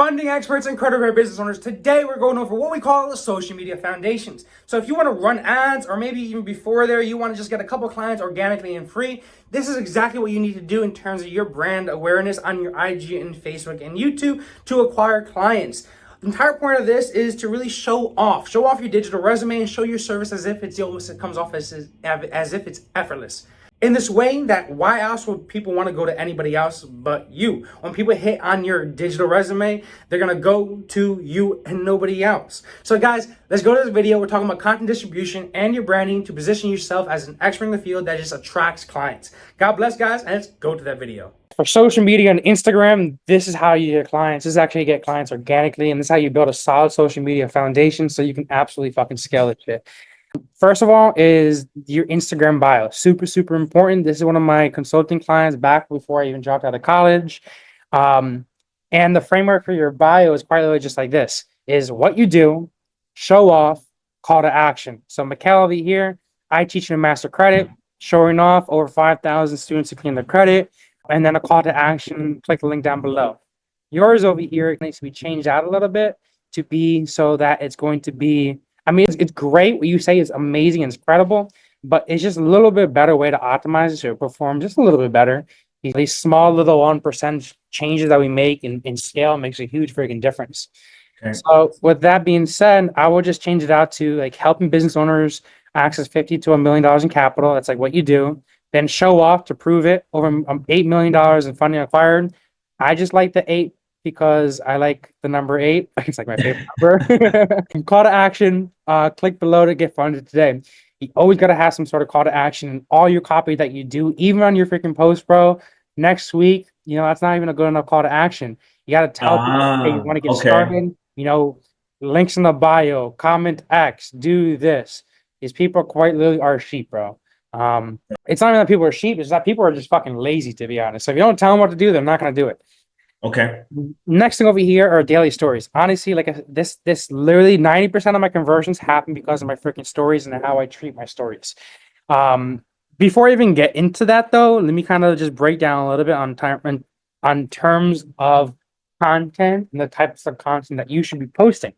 Funding experts and credit card business owners, today we're going over what we call the social media foundations. So if you want to run ads, or maybe even before there, you want to just get a couple clients organically and free, this is exactly what you need to do in terms of your brand awareness on your IG and Facebook and YouTube to acquire clients. The entire point of this is to really show off your digital resume and show your service as if it comes off as if it's effortless. In this way, that why else would people want to go to anybody else but you? When people hit on your digital resume, they're going to go to you and nobody else. So guys, let's go to this video. We're talking about content distribution and your branding to position yourself as an expert in the field that just attracts clients. God bless, guys, and let's go to that video. For social media and Instagram, this is how you get clients. This is actually get clients organically, and this is how you build a solid social media foundation so you can absolutely fucking scale it shit. First of all is your Instagram bio. Super important. This is one of my consulting clients back before I even dropped out of college. And the framework for your bio is quite literally just like this, is what you do, show off, call to action. So Mikhail over here, I teach in master credit, showing off over 5,000 students completing their credit, and then a call to action, click the link down below. Yours over here needs to be changed out a little bit to be so that it's going to be, I mean, it's great. What you say is amazing and it's incredible, but it's just a little bit better way to optimize it so it perform just a little bit better. These small little 1% changes that we make in scale makes a huge freaking difference. Okay. So with that being said, I will just change it out to like helping business owners access $50 to $1 million in capital. That's like what you do. Then show off to prove it over $8 million in funding acquired. I just like the 8 because I like the number 8. It's like my favorite number. Call to action, click below to get funded today. You always got to have some sort of call to action in all your copy that you do, even on your freaking post, bro. Next week, you know, that's not even a good enough call to action. You got to tell people, hey, you want to get started, you know, links in the bio, comment X, do this. These people quite literally are sheep, bro. It's not even that people are sheep, it's that people are just fucking lazy, to be honest. So if you don't tell them what to do, they're not going to do it. Okay. Next thing over here are daily stories. Honestly, like this literally 90% of my conversions happen because of my freaking stories and how I treat my stories. Before I even get into that though, let me kind of just break down a little bit on terms of content and the types of content that you should be posting.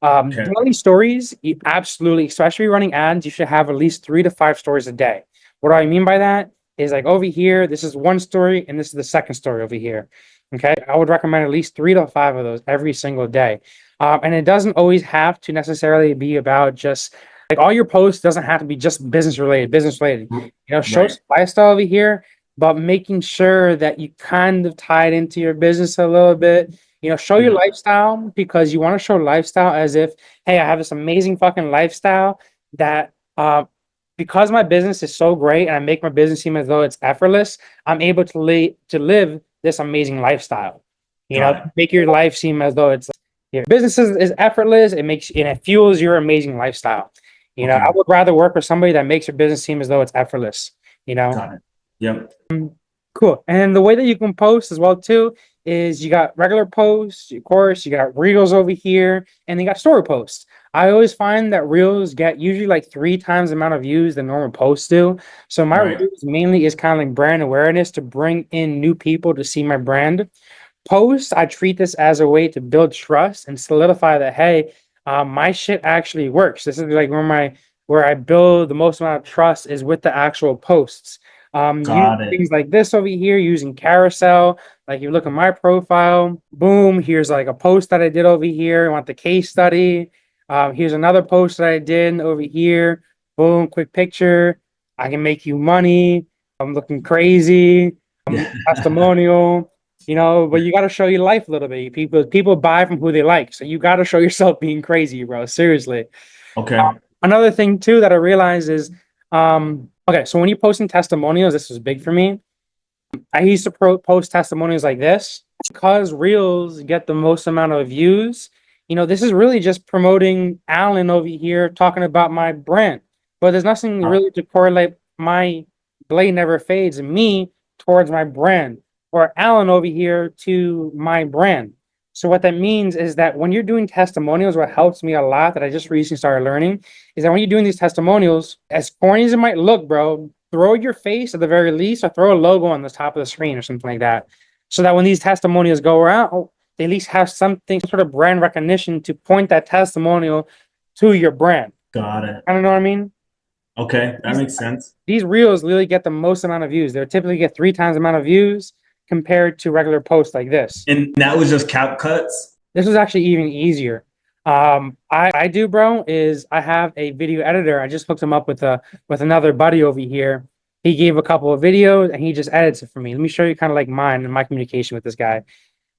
Daily stories, you absolutely, especially running ads, you should have at least 3 to 5 stories a day. What do I mean by that is like over here, this is one story and this is the second story over here. Okay, I would recommend at least 3 to 5 of those every single day. And it doesn't always have to necessarily be about just like all your posts doesn't have to be just business related. You know, show some lifestyle over here, but making sure that you kind of tie it into your business a little bit. You know, show your lifestyle because you want to show lifestyle as if, hey, I have this amazing fucking lifestyle that because my business is so great and I make my business seem as though it's effortless, I'm able to live this amazing lifestyle. You know, make your life seem as though it's your business is effortless. It makes and it fuels your amazing lifestyle. You know, I would rather work with somebody that makes your business seem as though it's effortless. You know, got it. Yep. Cool. And the way that you can post as well too is you got regular posts, of course, you got reels over here, and you got story posts. I always find that reels get usually like 3 times the amount of views than normal posts do. So my reels mainly is kind of like brand awareness to bring in new people to see my brand. Posts, I treat this as a way to build trust and solidify that, hey, my shit actually works. This is like where I build the most amount of trust is with the actual posts. Things like this over here using carousel. Like you look at my profile, boom, here's like a post that I did over here. I want the case study. Here's another post that I did over here. Boom, quick picture. I can make you money. I'm looking crazy. Testimonial. You know, but you got to show your life a little bit. People buy from who they like. So you got to show yourself being crazy, bro. Seriously. Okay. Another thing too that I realized is, okay, so when you're posting testimonials, this was big for me. I used to post testimonials like this because reels get the most amount of views. You know, this is really just promoting Alan over here talking about my brand, but there's nothing really to correlate my Blade Never Fades and me towards my brand or Alan over here to my brand. So what that means is that when you're doing testimonials, what helps me a lot that I just recently started learning is that when you're doing these testimonials, as corny as it might look, bro, throw your face at the very least or throw a logo on the top of the screen or something like that. So that when these testimonials go around, they at least have something, sort of brand recognition to point that testimonial to your brand. Got it. I don't know what I mean? Okay, that makes sense. These reels really get the most amount of views. They typically get 3 times the amount of views compared to regular posts like this. And that was just CapCuts? This was actually even easier. I do, bro, is I have a video editor. I just hooked him up with another buddy over here. He gave a couple of videos and he just edits it for me. Let me show you kind of like mine and my communication with this guy.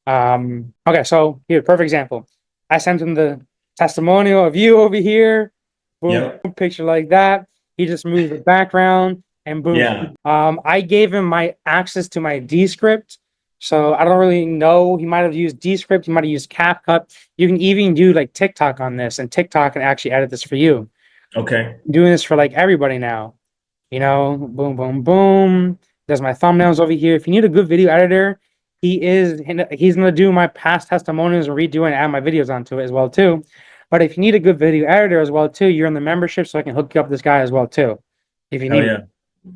Okay, so here, perfect example. I sent him the testimonial of you over here. Boom, Yep. picture like that. He just moved the background and boom. Yeah. I gave him my access to my Descript. So I don't really know. He might have used Descript. He might have used CapCut. You can even do like TikTok on this, and TikTok can actually edit this for you. Okay. I'm doing this for like everybody now. You know, boom, boom, boom. There's my thumbnails over here. If you need a good video editor, he's gonna do my past testimonials and redo and add my videos onto it as well too. But if you need a good video editor as well too, you're in the membership, so I can hook you up with this guy as well too. If you need it.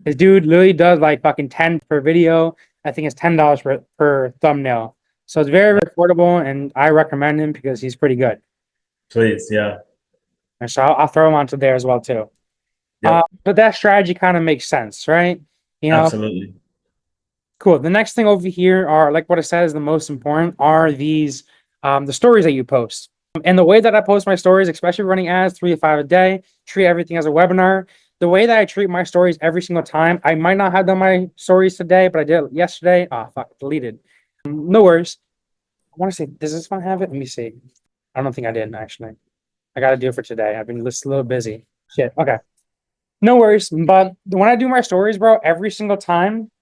This dude literally does like fucking 10 per video. I think it's $10 per thumbnail. So it's very, very affordable, and I recommend him because he's pretty good. Please, yeah. And so I'll throw him onto there as well too. Yep. But that strategy kind of makes sense, right? You know, Absolutely. cool. The next thing over here are, like what I said is the most important, are these the stories that you post. And the way that I post my stories, especially running ads 3 to 5 a day, treat everything as a webinar. The way that I treat my stories every single time, I might not have done my stories today, but I did it yesterday. Ah, fuck, deleted. No worries. I want to say, does this one have it? Let me see. I don't think I did, actually. I got to do it for today. I've been just a little busy. Shit, okay. No worries. But when I do my stories, bro, every single time,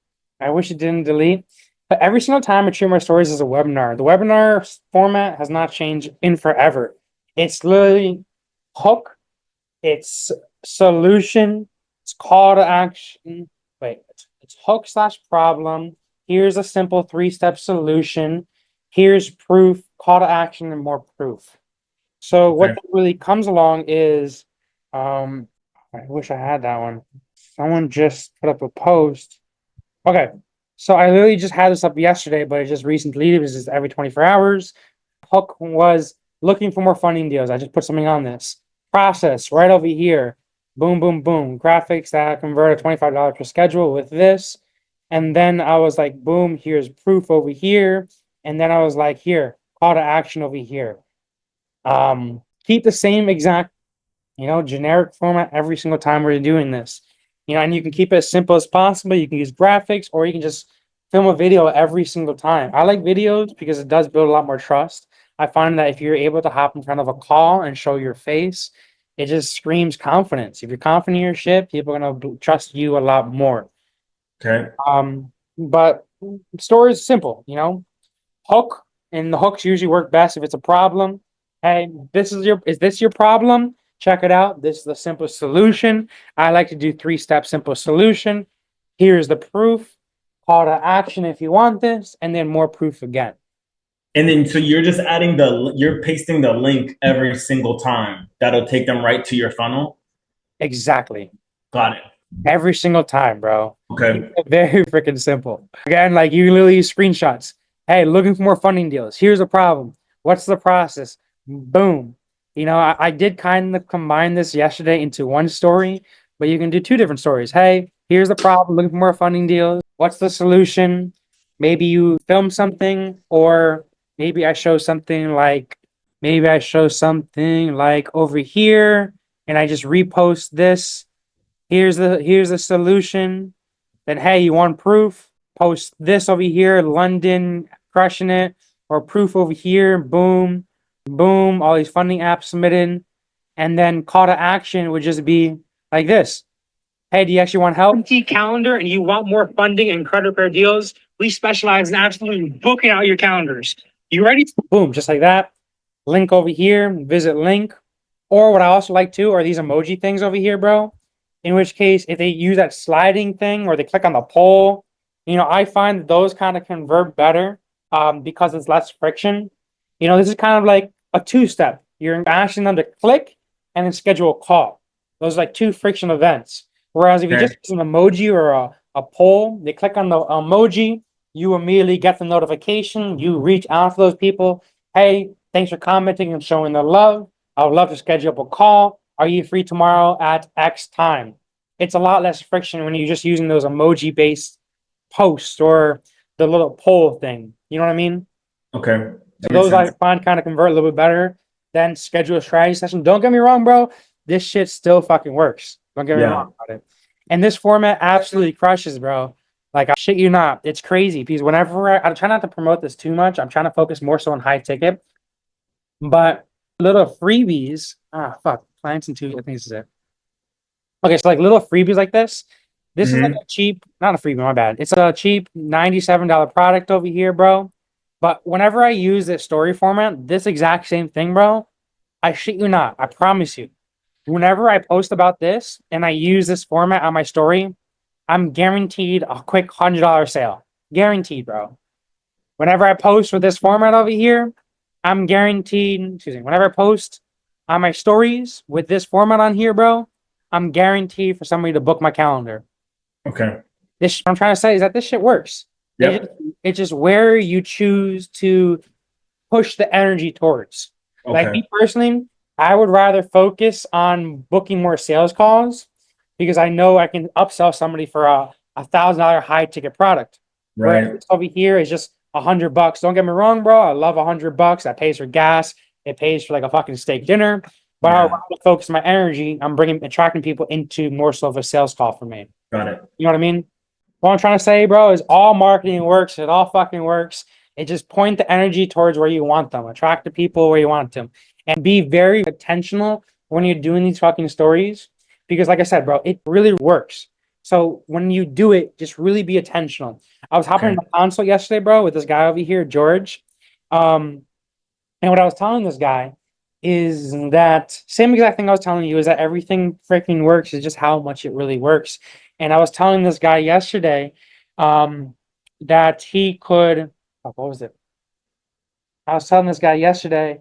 I wish it didn't delete, but every single time I treat my stories as a webinar. The webinar format has not changed in forever. It's literally hook, it's solution, it's call to action. Wait, it's hook / problem. Here's a simple 3-step solution. Here's proof, call to action, and more proof. So what really comes along is, I wish I had that one. Someone just put up a post. Okay, so I literally just had this up yesterday, but it just recently deleted. It was just every 24 hours. Hook was looking for more funding deals. I just put something on this. Process right over here. Boom, boom, boom. Graphics that convert a $25 per schedule with this. And then I was like, boom, here's proof over here. And then I was like, here, call to action over here. Keep the same exact, generic format every single time we're doing this. And you can keep it as simple as possible. You can use graphics, or you can just film a video every single time. I like videos because it does build a lot more trust. I find that if you're able to hop in front of a call and show your face, it just screams confidence. If you're confident in your shit, people are gonna trust you a lot more. Okay. But story is simple, hook, and the hooks usually work best if it's a problem. Hey, is this your problem? Check it out. This is the simplest solution. I like to do 3-step simple solution. Here's the proof, call to action if you want this, and then more proof again. And then, so you're just you're pasting the link every single time. That'll take them right to your funnel? Exactly. Got it. Every single time, bro. Okay. Very freaking simple. Again, like you literally use screenshots. Hey, looking for more funding deals. Here's a problem. What's the process? Boom. I did kind of combine this yesterday into one story, but you can do 2 different stories. Hey, here's the problem, looking for more funding deals. What's the solution? Maybe you film something, or maybe I show something like over here, and I just repost this. Here's the solution. Then, hey, you want proof? Post this over here, London crushing it, or proof over here, boom. Boom, all these funding apps submitted. And then call to action would just be like this. Hey, do you actually want help? Calendar, and you want more funding and credit repair deals? We specialize in absolutely booking out your calendars. You ready? Boom, just like that. Link over here, visit link. Or what I also like too are these emoji things over here, bro. In which case, if they use that sliding thing or they click on the poll, I find those kind of convert better because it's less friction. This is kind of like a 2-step. You're asking them to click and then schedule a call. Those are like 2 friction events. Whereas if you just use an emoji or a poll, they click on the emoji, you immediately get the notification. You reach out to those people. Hey, thanks for commenting and showing the love. I would love to schedule up a call. Are you free tomorrow at X time? It's a lot less friction when you're just using those emoji-based posts or the little poll thing. You know what I mean? Okay. So That makes those I sense. find kind of convert a little bit better than schedule a strategy session. Don't get me wrong, bro. This shit still fucking works. Don't get me Yeah. wrong about it. And this format absolutely crushes, bro. Like, I shit you not. It's crazy because whenever I try not to promote this too much, I'm trying to focus more so on high ticket. But little freebies, fuck, clients and two, I think this is it. Okay, so like little freebies like this. This is like Hmm. a cheap, not a freebie, my bad. It's a cheap $97 product over here, bro. But whenever I use this story format, this exact same thing, bro, I shit you not. I promise you. Whenever I post about this and I use this format on my story, I'm guaranteed a quick $100 sale. Guaranteed, bro. Whenever I post with this format over here, I'm guaranteed, excuse me, whenever I post on my stories with this format on here, bro, I'm guaranteed for somebody to book my calendar. Okay. This what I'm trying to say is that this shit works. Yep. It's just where you choose to push the energy towards. Like Okay. me personally, I would rather focus on booking more sales calls because I know I can upsell somebody for $1,000 high ticket product. Whereas Right. this over here is just $100. Don't get me wrong, bro. I love $100. That pays for gas. It pays for like a fucking steak dinner. But I would Yeah. rather focus my energy on attracting people into more so of a sales call for me. Got it. You know what I mean? What I'm trying to say, bro, is all marketing works. It all fucking works. It just point the energy towards where you want them. Attract the people where you want them. And be very intentional when you're doing these fucking stories. Because like I said, bro, it really works. So when you do it, just really be intentional. I was hopping Okay. in the console yesterday, bro, with this guy over here, George. Um, and what I was telling this guy is that same exact thing I was telling you is that everything freaking works, is just how much it really works. And I was telling this guy yesterday that he could, oh, what was it? I was telling this guy yesterday,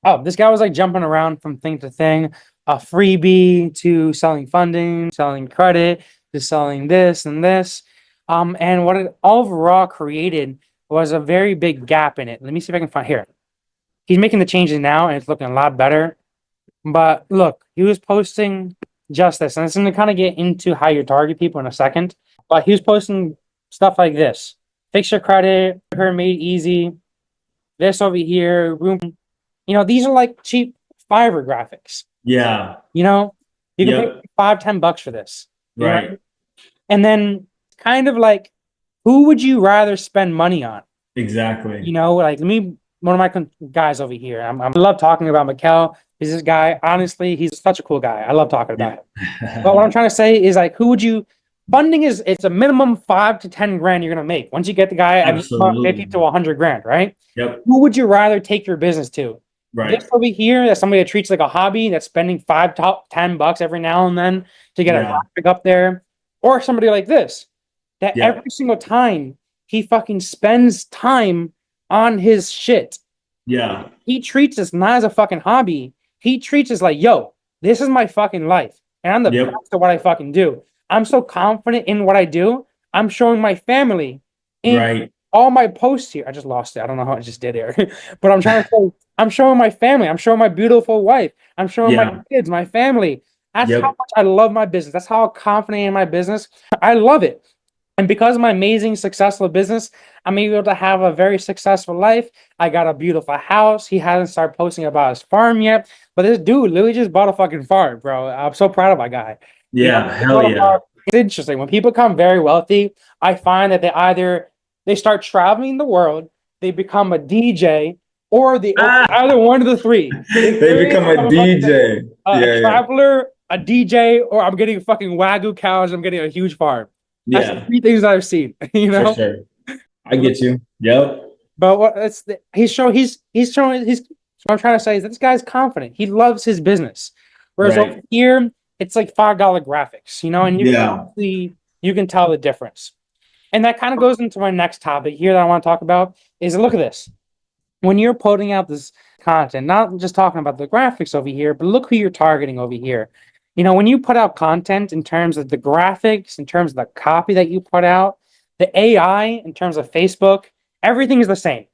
oh, this guy was like jumping around from thing to thing, a freebie to selling funding, selling credit, to selling this and this. And what it overall created was a very big gap in it. Let me see if I can find here. He's making the changes now and it's looking a lot better. But look, he was posting just this, and it's going to kind of get into how you target people in a second. But he was posting stuff like this: fix your credit, her made easy. This over here, room. You know, these are like cheap Fiverr graphics. Yeah. You know, you can pay Yep. $5-10 for this. You know, Right. and then kind of like, who would you rather spend money on? Exactly. You know, like me, one of my guys over here. I love talking about Mikkel. He's this guy. Honestly, he's such a cool guy. I love talking about Yeah. him. But what I'm trying to say is like, who would you? Funding is it's a minimum 5 to 10 grand you're gonna make. Once you get the guy at minimum 50 Absolutely. to 100 grand, right? Yep. Who would you rather take your business to? Right. This over here, that's somebody that treats like a hobby, that's spending $5 to $10 every now and then to get a Yeah. graphic up there, or somebody like this that Yep. every single time he fucking spends time on his shit. Yeah. He treats this not as a fucking hobby. He treats this like, yo, this is my fucking life. And I'm the Yep. best at what I fucking do. I'm so confident in what I do. I'm showing my family in Right. all my posts here. I just lost it. I don't know how I just did here. But I'm trying to say, I'm showing my family. I'm showing my beautiful wife. I'm showing my Yeah. kids, my family. That's how Yep. much I love my business. That's how confident in my business. I love it. And because of my amazing, successful business, I'm able to have a very successful life. I got a beautiful house. He hasn't started posting about his farm yet, but this dude literally just bought a fucking farm, bro. I'm so proud of my guy. You know, Yeah. Hell yeah. it's interesting when people become very wealthy. I find that they start traveling the world, they become a DJ, or they Ah, either one of the three. They they literally become a become DJ. a Yeah. Yeah. traveler, a DJ, or I'm getting fucking Wagyu cows. I'm getting a huge farm. That's the Yeah. three things that I've seen, you For know. sure. I get you. Yep. But what it's he's showing he's what I'm trying to say is that this guy's confident. He loves his business. Whereas over Right. here, it's like $5 graphics, you know, and Yeah. you can tell the difference. And that kind of goes into my next topic here that I want to talk about is look at this. When you're putting out this content, not just talking about the graphics over here, but look who you're targeting over here. You know, when you put out content in terms of the graphics, in terms of the copy that you put out, The AI in terms of Facebook, everything is the same.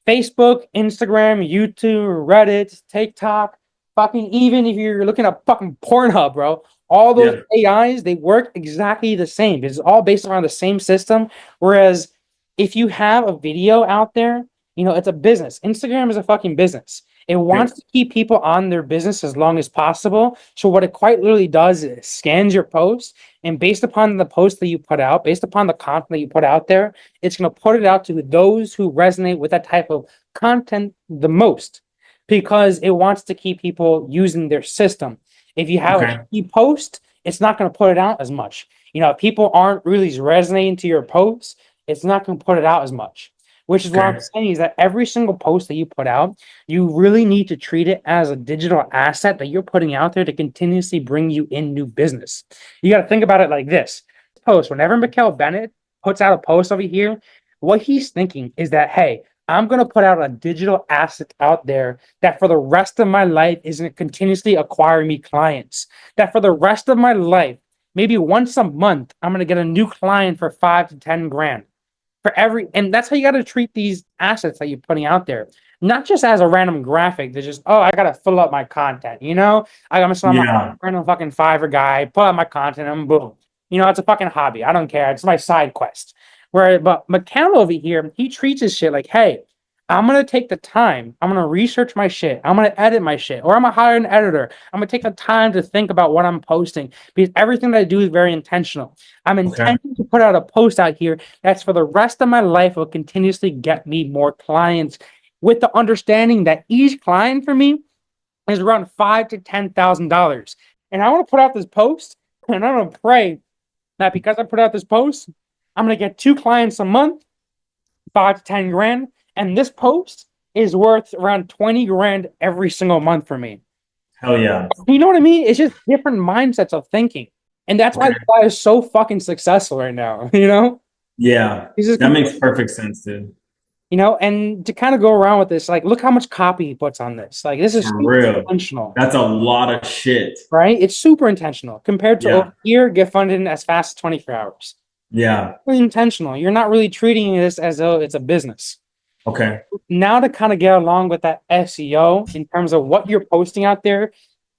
Facebook, Instagram, YouTube, Reddit, TikTok, fucking even if you're looking at fucking Pornhub, bro, all those AIs, they work exactly the same. It's all based around the same system. Whereas if you have a video out there, you know, it's a business. Instagram is a fucking business. It wants to keep people on their business as long as possible. So what it quite literally does is scans your post, and based upon the post that you put out, based upon the content that you put out there, it's going to put it out to those who resonate with that type of content the most, because it wants to keep people using their system. If you have a key post, it's not going to put it out as much. You know, if people aren't really resonating to your posts, it's not going to put it out as much. Which is what I'm saying is that every single post that you put out, you really need to treat it as a digital asset that you're putting out there to continuously bring you in new business. You got to think about it like this. Post, whenever Mikhail Bennett puts out a post over here, what he's thinking is that, hey, I'm going to put out a digital asset out there that for the rest of my life is going to continuously acquire me clients. That for the rest of my life, maybe once a month, I'm going to get a new client for 5 to 10 grand. For every, and that's how you got to treat these assets that you're putting out there, not just as a random graphic that just, oh, I got to fill up my content, you know, I'm a random fucking Fiverr guy, pull out my content and boom, you know, it's a fucking hobby. I don't care. It's my side quest. But McCall over here, he treats his shit like, hey, I'm going to take the time. I'm going to research my shit. I'm going to edit my shit, or I'm going to hire an editor. I'm going to take the time to think about what I'm posting, because everything that I do is very intentional. I'm intending to put out a post out here that's for the rest of my life will continuously get me more clients, with the understanding that each client for me is around $5,000 to $10,000. And I want to put out this post, and I'm going to pray that because I put out this post, I'm going to get 2 clients a month, 5 to 10 grand. And this post is worth around 20 grand every single month for me. Hell yeah. You know what I mean? It's just different mindsets of thinking. And that's why the guy is so fucking successful right now, you know? Yeah. That makes perfect sense, dude. You know, and to kind of go around with this, like, look how much copy he puts on this. Like, this is super intentional. That's a lot of shit. Right? It's super intentional compared to over here, get funded in as fast as 24 hours. Yeah. It's intentional. You're not really treating this as though it's a business. Okay. Now to kind of get along with that SEO in terms of what you're posting out there,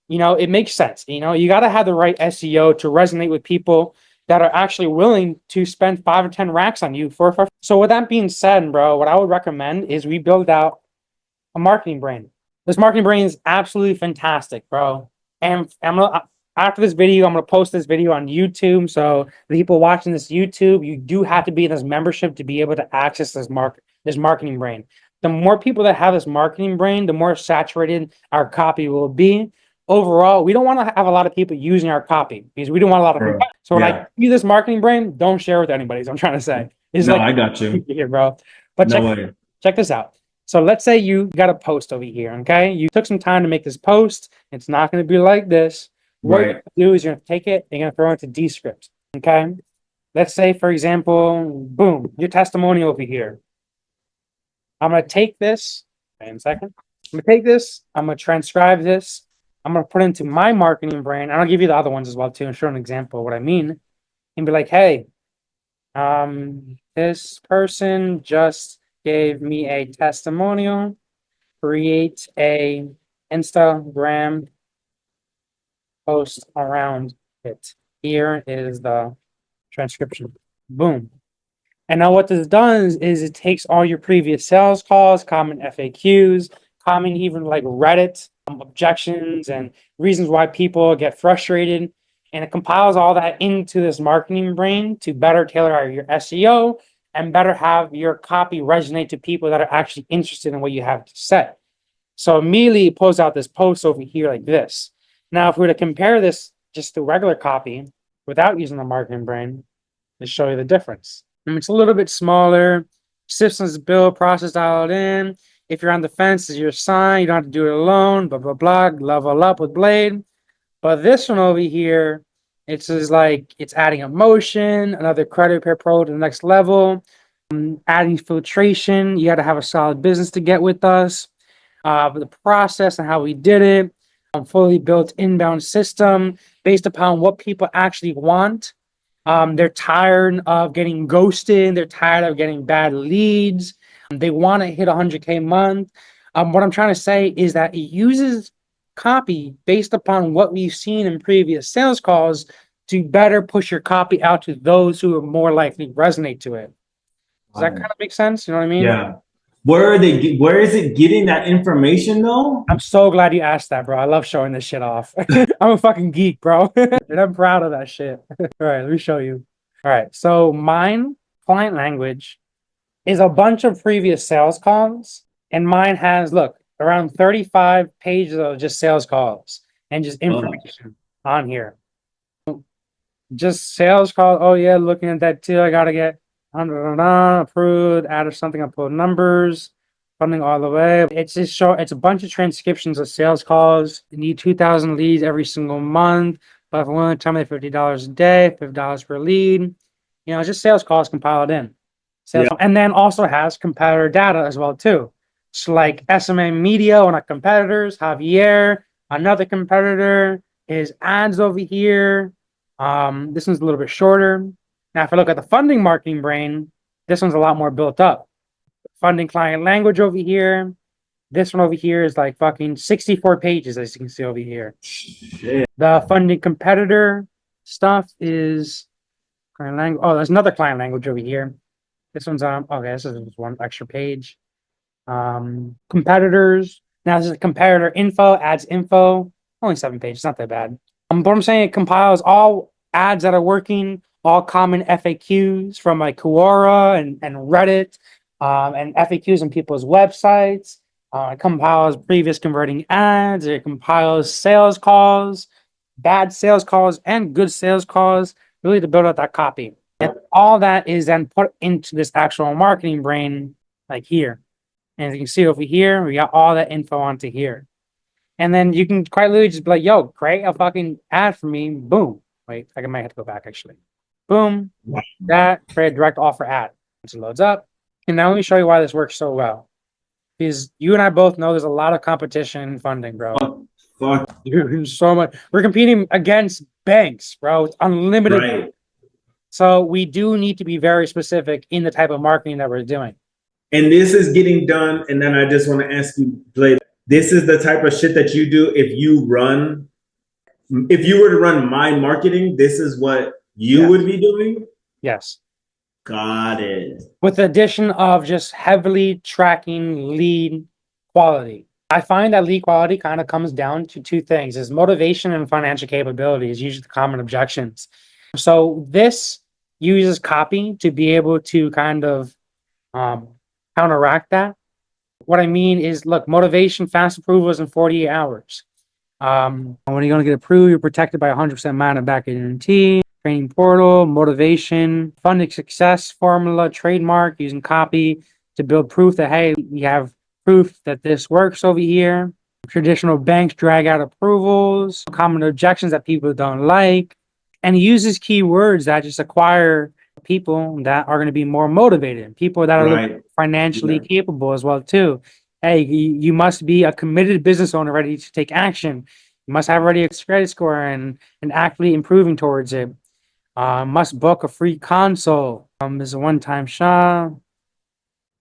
you know, it makes sense. You know, you got to have the right SEO to resonate with people that are actually willing to spend 5 or 10 racks on you for. So with that being said, bro, what I would recommend is we build out a marketing brain. This marketing brain is absolutely fantastic, bro. And after this video, I'm gonna post this video on YouTube. So the people watching this YouTube, you do have to be in this membership to be able to access this marketing brain. The more people that have this marketing brain, the more saturated our copy will be. Overall, we don't want to have a lot of people using our copy because we don't want a lot of people. So when I use this marketing brain, don't share with anybody. Is what I'm trying to say. It's no, I got you here, bro. But check this out. So let's say you got a post over here, okay? You took some time to make this post. It's not going to be like this. What you're going to do is you're going to take it and you're going to throw it into Descript, okay? Let's say, for example, boom, your testimonial over here. I'm going to take this, wait a second. I'm going to take this, I'm going to transcribe this. I'm going to put it into my marketing brain. And I'll give you the other ones as well, too, and show an example of what I mean. And be like, hey, this person just gave me a testimonial. Create a Instagram post around it. Here is the transcription. Boom. And now what this does is it takes all your previous sales calls, common FAQs, common even like Reddit objections and reasons why people get frustrated, and it compiles all that into this marketing brain to better tailor your SEO and better have your copy resonate to people that are actually interested in what you have to say. So immediately it pulls out this post over here like this. Now, if we were to compare this just to regular copy without using the marketing brain, to show you the difference. It's a little bit smaller, systems built, process dialed in. If you're on the fence, is your sign. You don't have to do it alone, blah, blah, blah, level up with Blade. But this one over here, it's just like, it's adding emotion, another credit repair pro to the next level, adding filtration. You got to have a solid business to get with us. The process and how we did it, a fully built inbound system based upon what people actually want. They're tired of getting ghosted. They're tired of getting bad leads. They want to hit 100K a month. What I'm trying to say is that it uses copy based upon what we've seen in previous sales calls to better push your copy out to those who are more likely to resonate to it. Does that kind of make sense? You know what I mean? Yeah. Where is it getting that information though? I'm so glad you asked that, bro. I love showing this shit off. I'm a fucking geek, bro. And I'm proud of that shit. All right, let me show you. All right, so mine, client language, is a bunch of previous sales calls. And mine has, look, around 35 pages of just sales calls and just information on here. Just sales call. Oh, yeah, looking at that too. I got to get approved, added something, upload numbers. Funding all the way. It's just it's a bunch of transcriptions of sales calls. You need 2,000 leads every single month. But if I'm willing to tell me $50 a day, $50 per lead, you know, it's just sales calls compiled in. And then also has competitor data as well too. So like SMA Media, one of competitors, Javier, another competitor, is ads over here. This one's a little bit shorter. Now, if I look at the funding marketing brain, this one's a lot more built up. Funding client language over here. This one over here is like fucking 64 pages, as you can see over here. Shit. The funding competitor stuff is client language. Oh, there's another client language over here. This one's okay, this is one extra page. Competitors. Now this is competitor info, ads info. Only 7 pages, not that bad. But I'm saying it compiles all ads that are working, all common FAQs from like Quora and Reddit. And FAQs on people's websites. It compiles previous converting ads. It compiles sales calls, bad sales calls, and good sales calls, really to build out that copy. And all that is then put into this actual marketing brain, like here. And as you can see over here, we got all that info onto here. And then you can quite literally just be like, yo, create a fucking ad for me. Boom. Wait, I might have to go back actually. Boom. That, create a direct offer ad. Once it loads up. And now let me show you why this works so well. Because you and I both know there's a lot of competition in funding, bro. Fuck. Dude, so much. We're competing against banks, bro. It's unlimited. Right. So we do need to be very specific in the type of marketing that we're doing. And this is getting done. And then I just want to ask you, Blake, this is the type of shit that you do if you were to run my marketing, this is what you would be doing? Yes. Got it. With the addition of just heavily tracking lead quality. I find that lead quality kind of comes down to 2 things: is motivation and financial capability is usually the common objections. So this uses copy to be able to kind of counteract that. What I mean is, look, motivation, fast approvals in 48 hours. When you're going to get approved, you're protected by 100% mana back guarantee. Training portal, motivation, funding success formula, trademark, using copy to build proof that, hey, we have proof that this works over here. Traditional banks drag out approvals, common objections that people don't like, and he uses keywords that just acquire people that are going to be more motivated, people that are financially capable as well too. Hey, you must be a committed business owner ready to take action. You must have already a credit score and actively improving towards it. Must book a free console. There's a one-time shop.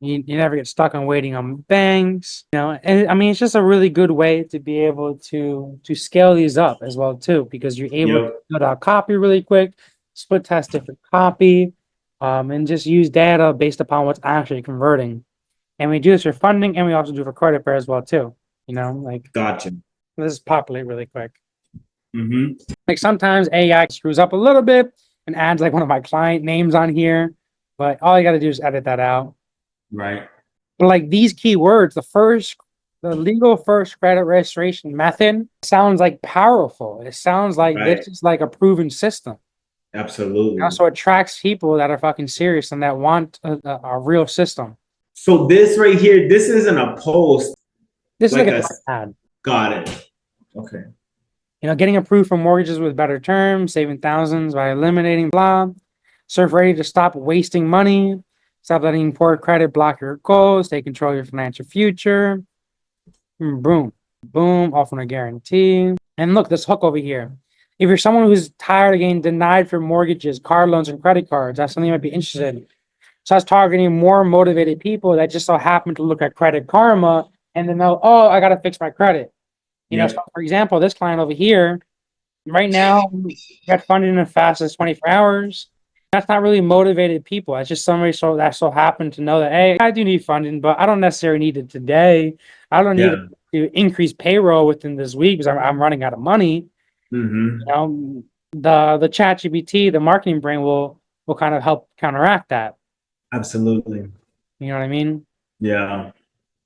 You never get stuck on waiting on banks. You know, and I mean, it's just a really good way to be able to scale these up as well too, because you're able to build out copy really quick, split test different copy, and just use data based upon what's actually converting. And we do this for funding, and we also do for credit repair as well too. You know, like gotcha. This is populate really quick. Like sometimes AI screws up a little bit and adds like one of my client names on here, but all you got to do is edit that out. Right. But like these keywords, the legal first credit registration method sounds like powerful. It sounds like this is like a proven system. Absolutely. It also attracts people that are fucking serious and that want a real system. So this right here, this isn't a post. This is like an ad. Got it. Okay. You know, getting approved for mortgages with better terms, saving thousands by eliminating blah. Surf ready to stop wasting money. Stop letting poor credit block your goals. Take control of your financial future. Boom. Boom. Offering a guarantee. And look, this hook over here. if you're someone who's tired of getting denied for mortgages, car loans, and credit cards, that's something you might be interested in. So I was targeting more motivated people that just so happen to look at Credit Karma and then know, oh, I got to fix my credit. You know, so for example, this client over here, right now, got funded in the fastest 24 hours. That's not really motivated people. That's just somebody that so happened to know that, hey, I do need funding, but I don't necessarily need it today. I don't need to increase payroll within this week because I'm running out of money. You know, the ChatGPT, the marketing brain will kind of help counteract that. Absolutely. You know what I mean? Yeah.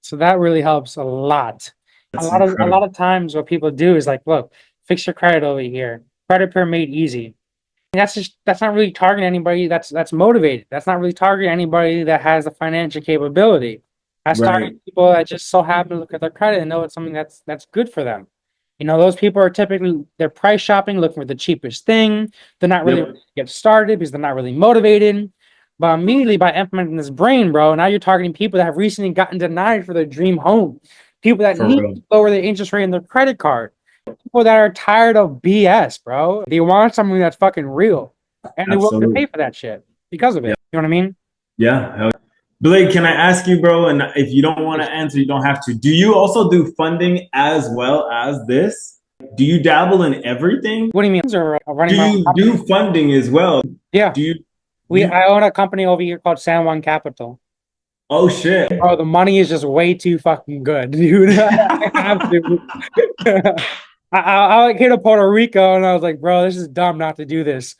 So that really helps a lot. That's A lot of times what people do is like, look, fix your credit over here. Credit repair made easy. And that's not really targeting anybody that's motivated. That's not really targeting anybody that has the financial capability. That's targeting people that just so happen to look at their credit and know it's something that's good for them. You know, those people are typically they're price shopping, looking for the cheapest thing. They're not really ready to get started because they're not really motivated. But immediately by implementing this brain, bro, now you're targeting people that have recently gotten denied for their dream home. People that need to lower their interest rate in their credit card. People that are tired of BS, bro. They want something that's fucking real. And they're willing to pay for that shit because of it. You know what I mean? Yeah. Blake, can I ask you, bro? And if you don't want to answer, you don't have to. Do you also do funding as well as this? Do you dabble in everything? What do you mean? Do you do funding as well? Yeah. I own a company over here called 𝐲𝐶𝐚 Capital. Oh shit. Bro, the money is just way too fucking good, dude. I have to. I hit to Puerto Rico and I was like, bro, this is dumb not to do this.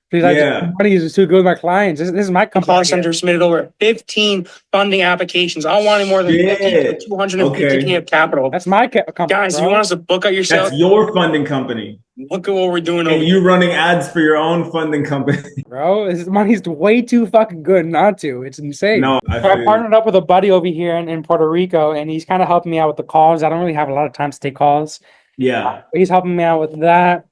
Because the money is just too good with my clients. This is my company. Call center submitted over 15 funding applications. I wanted more than 50 to 250K of capital. That's my company. Guys, bro. You want us to book out yourself? That's your funding company. Look at what we're doing over here. And you running ads for your own funding company. Bro, this money's way too fucking good not to. It's insane. No, I partnered up with a buddy over here in Puerto Rico, and he's kind of helping me out with the calls. I don't really have a lot of time to take calls. Yeah. He's helping me out with that.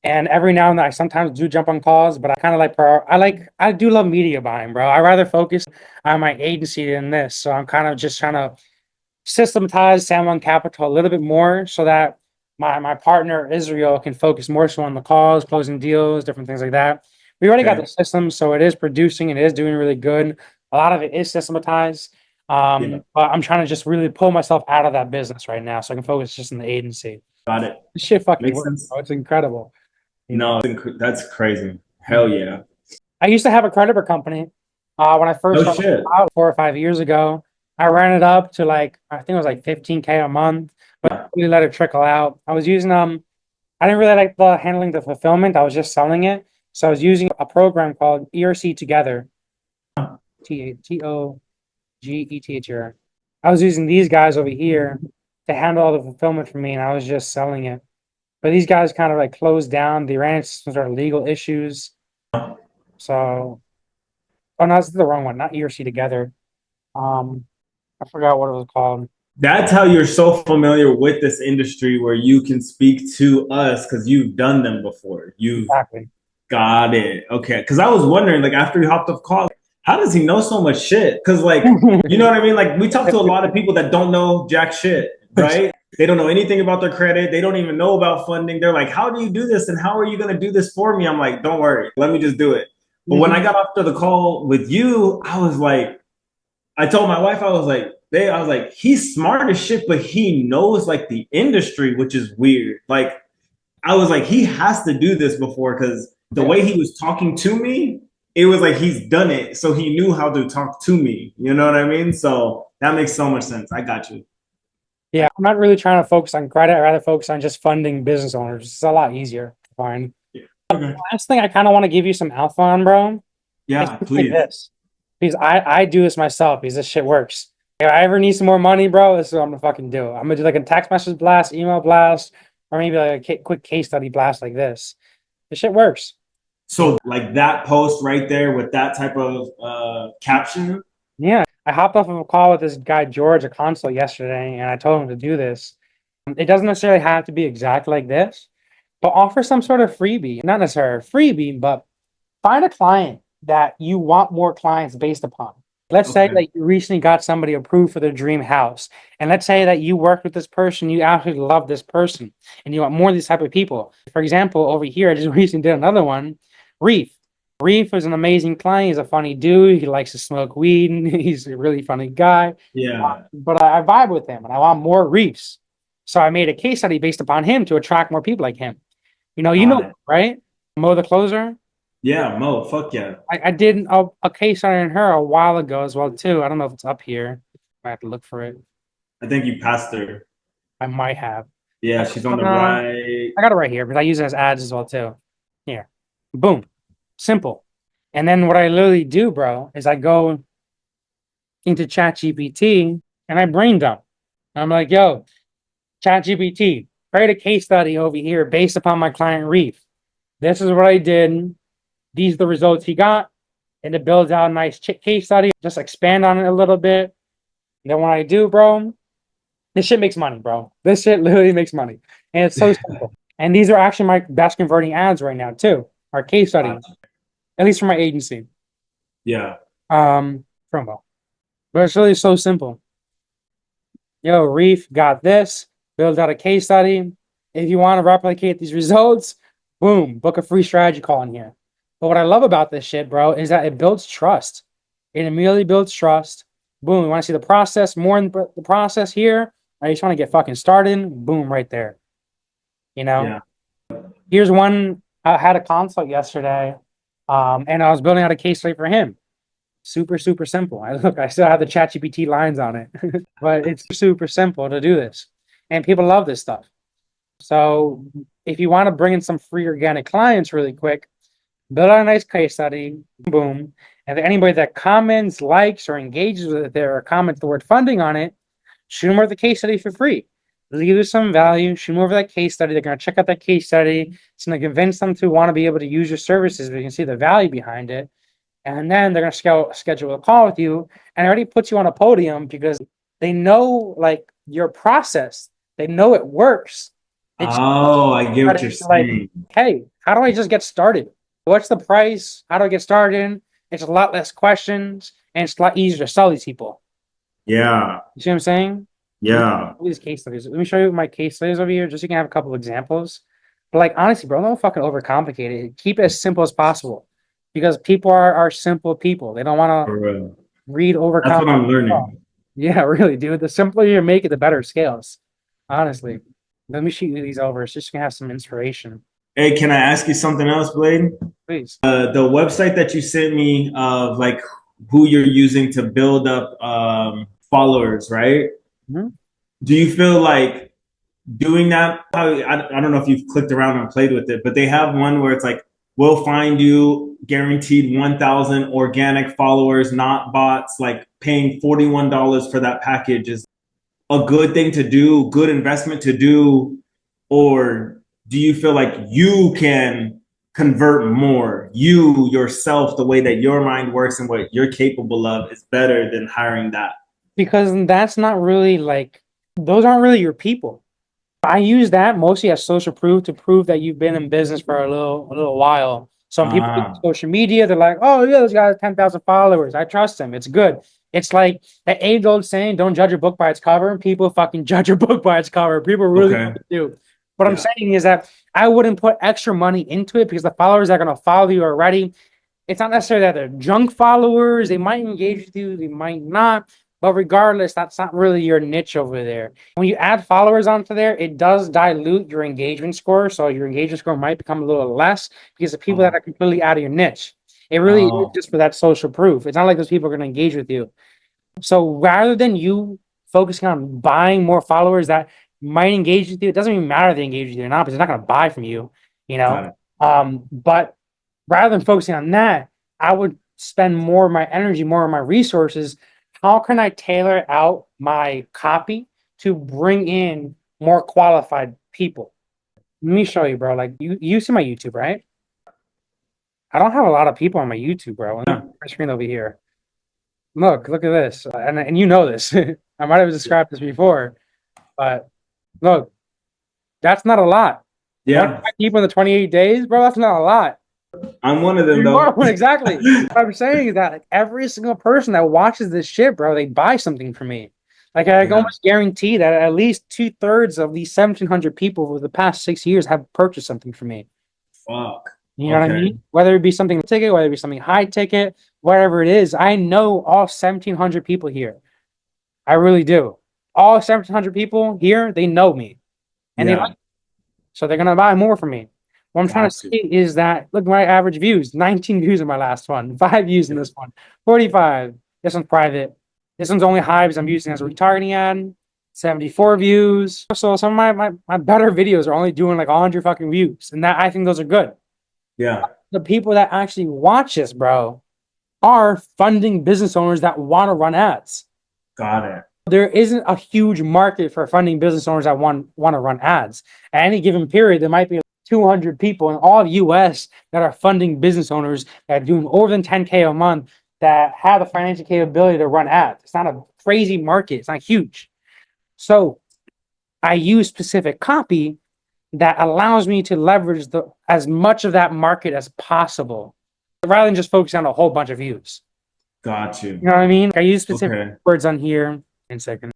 And every now and then I sometimes do jump on calls, but I kind of I do love media buying, bro. I rather focus on my agency than this. So I'm kind of just trying to systematize 𝐲𝐶𝐚 Capital a little bit more so that my partner Israel can focus more so on the calls, closing deals, different things like that. We already got the system, so it is producing, it is doing really good. A lot of it is systematized. But I'm trying to just really pull myself out of that business right now so I can focus just on the agency. Got it. This shit fucking works, bro. It's incredible. No, that's crazy. Hell yeah. I used to have a credit card company when I first started out 4 or 5 years ago. I ran it up to I think it was like 15K a month, but we let it trickle out. I was using I didn't really like the handling the fulfillment. I was just selling it. So I was using a program called 𝐸𝐸 𝐸𝐸. I was using these guys over here to handle all the fulfillment for me, and I was just selling it. But these guys kind of closed down. They ran into some sort of legal issues. So, oh no, that's the wrong one. Not 𝐸𝐸 together. I forgot what it was called. That's how you're so familiar with this industry, where you can speak to us because you've done them before. Exactly. Got it. Okay. Because I was wondering, after you hopped off call, how does he know so much shit? Because, you know what I mean? We talk to a lot of people that don't know jack shit, right? They don't know anything about their credit. They don't even know about funding. They're like, how do you do this? And how are you going to do this for me? I'm like, don't worry. Let me just do it. But when I got off to the call with you, I was like, I told my wife, I was like, he's smart as shit, but he knows the industry, which is weird. I was like, he has to do this before, because the way he was talking to me, it was like he's done it. So he knew how to talk to me. You know what I mean? So that makes so much sense. I got you. Yeah, I'm not really trying to focus on credit. I'd rather focus on just funding business owners. It's a lot easier to find. Yeah. Okay. The last thing I kind of want to give you some alpha on, bro. Yeah, please. This. Because I do this myself because this shit works. If I ever need some more money, bro, this is what I'm gonna fucking do. I'm gonna do a text message blast, email blast, or maybe a quick case study blast like this. This shit works. So that post right there with that type of caption? Yeah. I hopped off of a call with this guy, George, a consul yesterday, and I told him to do this. It doesn't necessarily have to be exact like this, but offer some sort of freebie. Not necessarily a freebie, but find a client that you want more clients based upon. Let's say Okay. that you recently got somebody approved for their dream house. And let's say that you worked with this person, you absolutely love this person, and you want more of these type of people. For example, over here, I just recently did another one, Reef. Reef is an amazing client. He's a funny dude. He likes to smoke weed. And he's a really funny guy. Yeah. But I vibe with him and I want more Reefs. So I made a case study based upon him to attract more people like him. You Got know, it. right? Mo the closer. Yeah, Mo, fuck yeah. I did a case study on her a while ago as well too. I don't know if it's up here. I have to look for it. I think you passed her. I might have. Yeah, she's on the Uh, right. I got it right here because I use it as ads as well too. Here, boom, simple. And then what I literally do, bro, is I go into ChatGPT and I brain dump. I'm like, yo, ChatGPT, create a case study over here based upon my client Reef. This is what I did. These are the results he got. And it builds out a nice case study. Just expand on it a little bit. And then what I do, bro, this shit makes money, bro. This shit literally makes money. And it's so simple. And these are actually my best converting ads right now, too. Our case studies. At least for my agency. Yeah. Promo. But it's really so simple. Yo, Reef got this. Build out a case study. If you want to replicate these results, boom, book a free strategy call in here. But what I love about this shit, bro, is that it builds trust. It immediately builds trust. Boom, you want to see the process, more in the process here. I just want to get fucking started. Boom, right there. Yeah. Here's one. I had a consult yesterday, and I was building out a case study for him. Super, super simple. I still have the ChatGPT lines on it, but it's super simple to do this. And people love this stuff. So if you want to bring in some free organic clients really quick, build out a nice case study, boom. And anybody that comments, likes, or engages with it there or comments the word funding on it, shoot them over the case study for free. Leave them some value, shoot them over that case study. They're going to check out that case study. It's going to convince them to want to be able to use your services, but you can see the value behind it. And then they're going to schedule a call with you and it already puts you on a podium because they know like your process. They know it works. I get what you're saying. Hey, how do I just get started? What's the price? How do I get started? It's a lot less questions and it's a lot easier to sell these people. Yeah. You see what I'm saying? Yeah. These case studies. Let me show you my case studies over here just so you can have a couple of examples. But like honestly, bro, don't fucking overcomplicate it. Keep it as simple as possible. Because people are simple people. They don't want to read over. That's what I'm learning. Yeah, really, dude. The simpler you make it, the better it scales. Honestly. Let me shoot you these over. So just gonna have some inspiration. Hey, can I ask you something else, Blade? Please. The website that you sent me of like who you're using to build up followers, right? Mm-hmm. Do you feel like doing that? I don't know if you've clicked around and played with it, but they have one where it's like, we'll find you guaranteed 1,000 organic followers, not bots. Like paying $41 for that package is a good thing to do, good investment to do? Or do you feel like you can convert more? You yourself, the way that your mind works and what you're capable of is better than hiring that? Because that's not really like, those aren't really your people. I use that mostly as social proof to prove that you've been in business for a little while. Some people use social media, they're like, oh yeah, this guy has 10,000 followers. I trust him. It's good. It's like that age-old saying, don't judge a book by its cover. People fucking judge a book by its cover. People really do. What I'm saying is that I wouldn't put extra money into it because the followers that are going to follow you already, it's not necessarily that they're junk followers. They might engage with you, they might not. But regardless, that's not really your niche over there. When you add followers onto there, it does dilute your engagement score. So your engagement score might become a little less because of people that are completely out of your niche. It really is just for that social proof. It's not like those people are going to engage with you. So rather than you focusing on buying more followers that might engage with you, it doesn't even matter if they engage with you or not because they're not going to buy from you, you know. But rather than focusing on that, I would spend more of my energy, more of my resources. How can I tailor out my copy to bring in more qualified people? Let me show you, bro. Like you see my YouTube, right? I don't have a lot of people on my YouTube, bro. My screen over here. Look at this. And you know this. I might have described this before, but look, that's not a lot. Yeah. People in the 28 days, bro, that's not a lot. I'm one of them, You though. are one, exactly. What I'm saying is that like every single person that watches this shit, bro, they buy something from me. Like I can Yeah. almost guarantee that at least 2/3 of these 1,700 people over the past 6 years have purchased something from me. Fuck. You know what I Okay. mean? Whether it be something ticket, whether it be something high ticket, whatever it is, I know all 1,700 people here. I really do. All 1,700 people here, they know me, and they Yeah. like me. So they're gonna buy more from me. What I'm trying to Got you. say is that look at my average views: 19 views in my last one, 5 views in this one, 45. This one's private. This one's only high because I'm using it as a retargeting ad. 74 views. So some of my better videos are only doing like 100 fucking views, and that I think those are good. Yeah. The people that actually watch this, bro, are funding business owners that want to run ads. Got it. There isn't a huge market for funding business owners that want to run ads. At any given period, there might be 200 people in all of US that are funding business owners that are doing more than 10K a month that have the financial capability to run ads. It's not a crazy market. It's not huge. So I use specific copy that allows me to leverage as much of that market as possible rather than just focus on a whole bunch of views. Got you. You know what I mean? I use specific Okay. words on here. In second.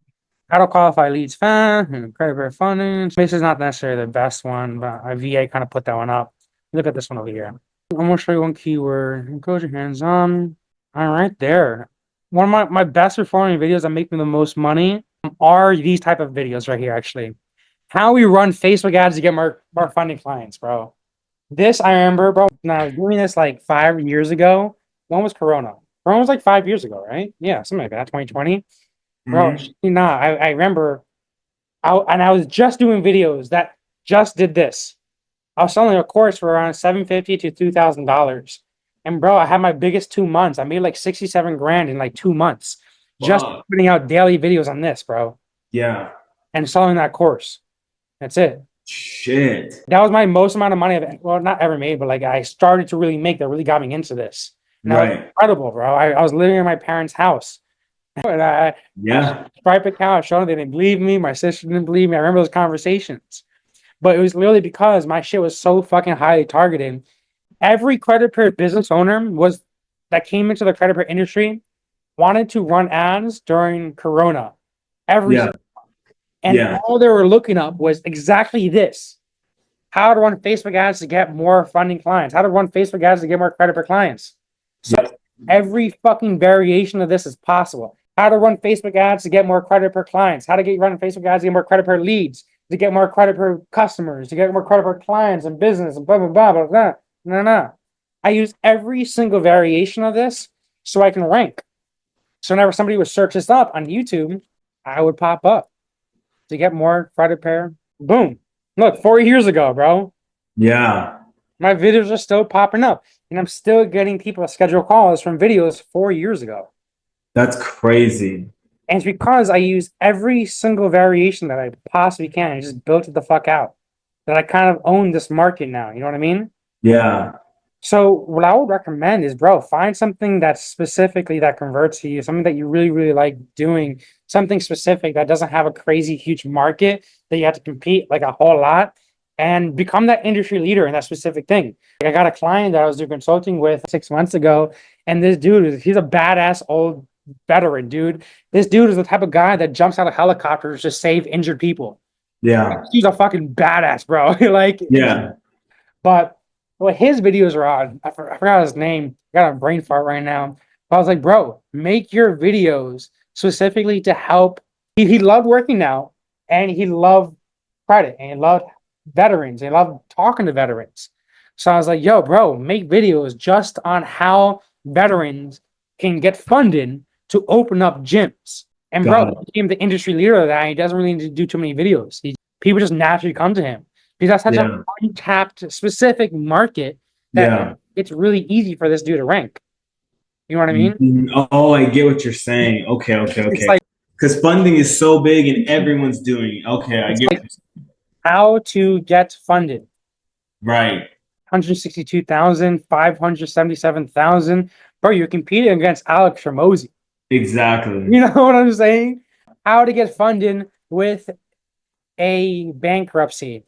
How to qualify leads fast, credit bureau funding. This is not necessarily the best one, but VA kind of put that one up. Look at this one over here. I'm gonna show you one keyword. Close your hands on. All right, there. One of my best performing videos that make me the most money are these type of videos right here, actually. How we run Facebook ads to get more funding clients, bro. This I remember, bro. Now I was doing this like 5 years ago. When was Corona? Corona was like 5 years ago, right? Yeah, something like that. 2020. Bro, I remember, I was just doing videos that just did this. I was selling a course for around $750 to $2,000, and bro, I had my biggest 2 months. I made like 67 grand in like 2 months, just Wow. putting out daily videos on this, bro, Yeah. and selling that course. That's it. Shit. That was my most amount of money I've not ever made, but like I started to really make that really got me into this. And that was Right. incredible, bro. I was living in my parents' house. And I Yeah. Stripe account, I showed them, they didn't believe me. My sister didn't believe me. I remember those conversations. But it was literally because my shit was so fucking highly targeted. Every credit bureau business owner that came into the credit bureau industry wanted to run ads during Corona. Yeah. And Yeah. all they were looking up was exactly this: how to run Facebook ads to get more funding clients, how to run Facebook ads to get more credit bureau clients. So Yep. every fucking variation of this is possible. How to run Facebook ads to get more credit per clients, how to run Facebook ads to get more credit per leads, to get more credit per customers, to get more credit per clients and business and blah, blah, blah, blah, blah. No. I use every single variation of this so I can rank. So whenever somebody would search this up on YouTube, I would pop up to get more credit per. Boom. Look, 4 years ago, bro. Yeah. My videos are still popping up, and I'm still getting people to schedule calls from videos 4 years ago. That's crazy. And it's because I use every single variation that I possibly can and just built it the fuck out. That I kind of own this market now. You know what I mean? Yeah. So what I would recommend is, bro, find something that's specifically that converts to you, something that you really, really like doing, something specific that doesn't have a crazy huge market that you have to compete like a whole lot, and become that industry leader in that specific thing. Like I got a client that I was doing consulting with 6 months ago, and this dude, he's a badass old veteran, dude. This dude is the type of guy that jumps out of helicopters to save injured people. Yeah. He's a fucking badass, bro. Like, Yeah. but what his videos are on, I forgot his name. I got a brain fart right now. But I was like, bro, make your videos specifically to help. He loved working out, and he loved credit, and he loved veterans, and he loved talking to veterans. So I was like, yo, bro, make videos just on how veterans can get funding to open up gyms. And bro, Got it. he became the industry leader of that. He doesn't really need to do too many videos. People just naturally come to him because that's such Yeah. an untapped specific market that Yeah. it's really easy for this dude to rank. You know what I mean? Oh, I get what you're saying. Okay. It's like, Because funding is so big and everyone's doing it. Okay, I it's get like how to get funded. right. 162,000, 577,000. Bro, you're competing against Alex Ramosi. Exactly. You know what I'm saying? How to get funded with a bankruptcy.